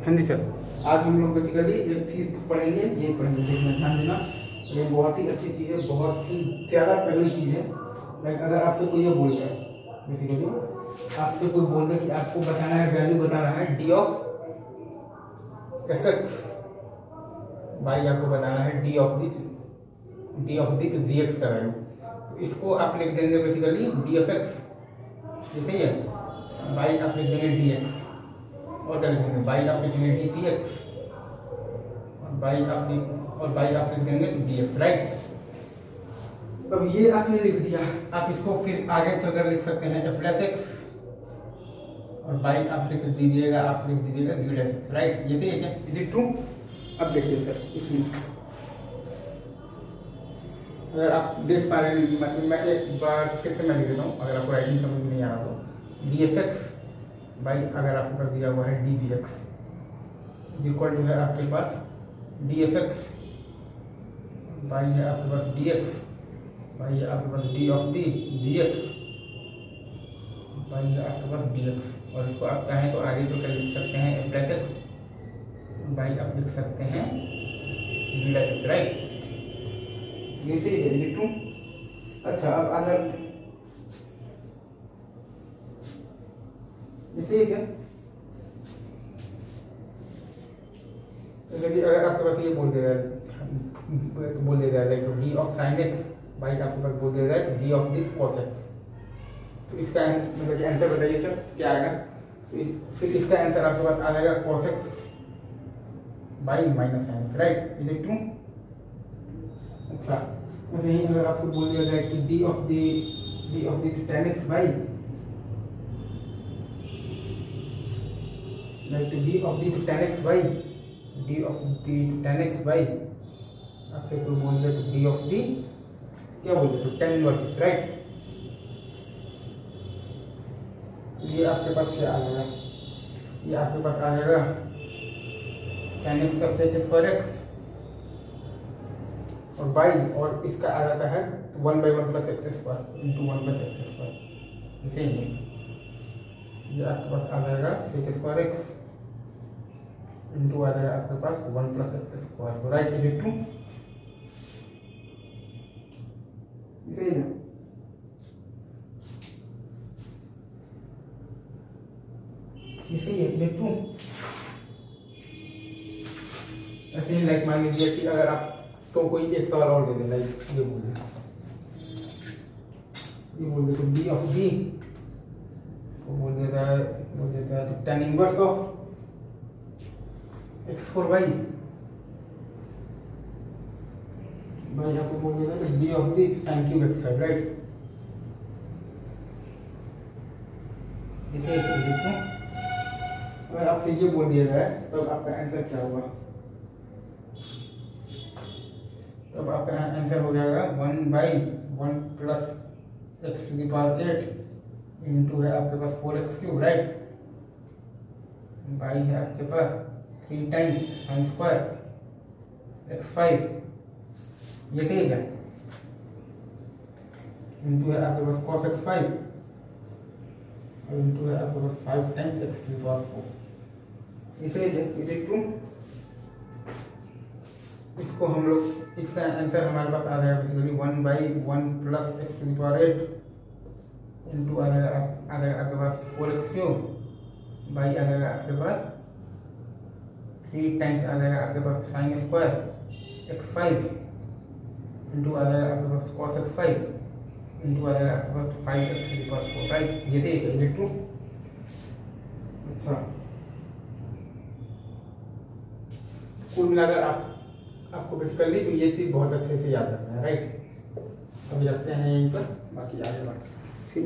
हाँ जी सर, आज हम लोग बेसिकली एक चीज़ पढ़ेंगे, ये पढ़ेंगे, देखना ध्यान देना। ये बहुत ही अच्छी चीज़ है, बहुत ही ज़्यादा पहली चीज़ है। लाइक अगर आपसे कोई ये बोल रहा है, बेसिकली आपसे कोई बोल दे कि आपको बताना है, वैल्यू बता रहा है डी ऑफ एफ एक्स, भाई आपको बताना है डी ऑफ दी तो जी एक्स का वैल्यू, तो इसको आप लिख देंगे बेसिकली डी एफ एक्स, ये सही है। बाई आप लिख देंगे डी एक्स, और क्या लिखेंगे, बाई आप लिखेंगे डी जी एक्स, और बाई आप लिख देंगे डी एक्स, राइट। अब ये आपने लिख दिया, आप इसको फिर आगे चलकर लिख सकते हैं एफ डैश एक्स, और बाई आप लिख दीजिएगा डी डैश एक्स, राइट। ये सही है क्या, इज इट ट्रू? अब देखिए सर, इसमें अगर आप देख पा रहे हैं, मैं एक बार फिर से मैं लिख देता हूँ, अगर आपको राइटिंग समझ में नहीं आ रहा तो डी एफ एक्स बाई अगर आपके पास दिया हुआ है D G X equal to है आपके पास डी एफ एक्स बाई है आपके पास डी एक्स बाई है आपके पास D of the G X by है आपके पास डी एक्स, और इसको आप चाहें तो आगे चलकर लिख सकते हैं एफ डैश एक्स बाई आप लिख सकते हैं डी डैश एक्स, राइट। ये सही है, ये ट्रू। अच्छा, अब अगर इसे क्या, अगर आपके पास ये बोल देगा like D of sine x by आपके पास बोल देगा D of the cos x, तो इसका मतलब आंसर बताइए सर क्या आएगा। तो फिर इसका आंसर आपके पास आ जाएगा cos x by minus sine x, right. Is it true? अच्छा, वैसे ही अगर आपको बोल दिया जाए कि D of the tan x by D of the tan x by आपसे कोई बोल दे तो डी ऑफ दी क्या बोल दे तो tan इनवर्स x, राइट। ये आपके पास क्या आ जाएगा, ये आपके पास आ जाएगा tan x का sec स्क्वायर x और बाई, और इसका आ जाता है 1/1 plus x square into 1 plus x square, इसे ये आपके पास आ जाएगा सेक स्क्वायर एक्स इंटू आ जाएगा आपके पास 1 प्लस एक्स स्क्वायर, तो राइट। Is it true? इसे ना इसे ये इज इट ट्रू। ऐसे ही लाइक मान लीजिए कि अगर आप तो कोई एक सवाल और दे देना, ये बोल दे तो डी ऑफ डी बोल देता है तो tan inverse of x4 y भाई आपको बोल देता है D of the sin cube x5, right. इसे अगर आपसे ये बोल दिया जाए तब आपका आंसर क्या होगा, तब आपका आंसर हो जाएगा 1/1 plus x to the power 8 into है आपके पास 4x क्यूब, राइट। बाई है आपके पास 3 टाइम्स साइन स्क्वायर x5, ये सही है, इंटू है आपके पास cos x5 और इंटू है आपके पास 5 times x to the power 4, ये सही है। Is it true? इसको हम लोग, इसका आंसर हमारे पास आ जाएगा basically 1/1 plus x to the power 8 into आ जाएगा आपके पास 4x क्यूब बाई आ जाएगा आपके पास 3 टाइम्स आ जाएगा आपके पास साइन स्क्वायर x5 इंटू आ जाएगा आपके पास cos x5 इंटू आ जाएगा आपके पास 5x to the power 4, right. ये सही है, इज इट ट्रू? अच्छा, कुल मिलाकर आपको बेसिकली तो ये चीज़ बहुत अच्छे से याद रखना है, राइट। अभी रखते हैं यहीं पर, बाकी आगे बात फिर।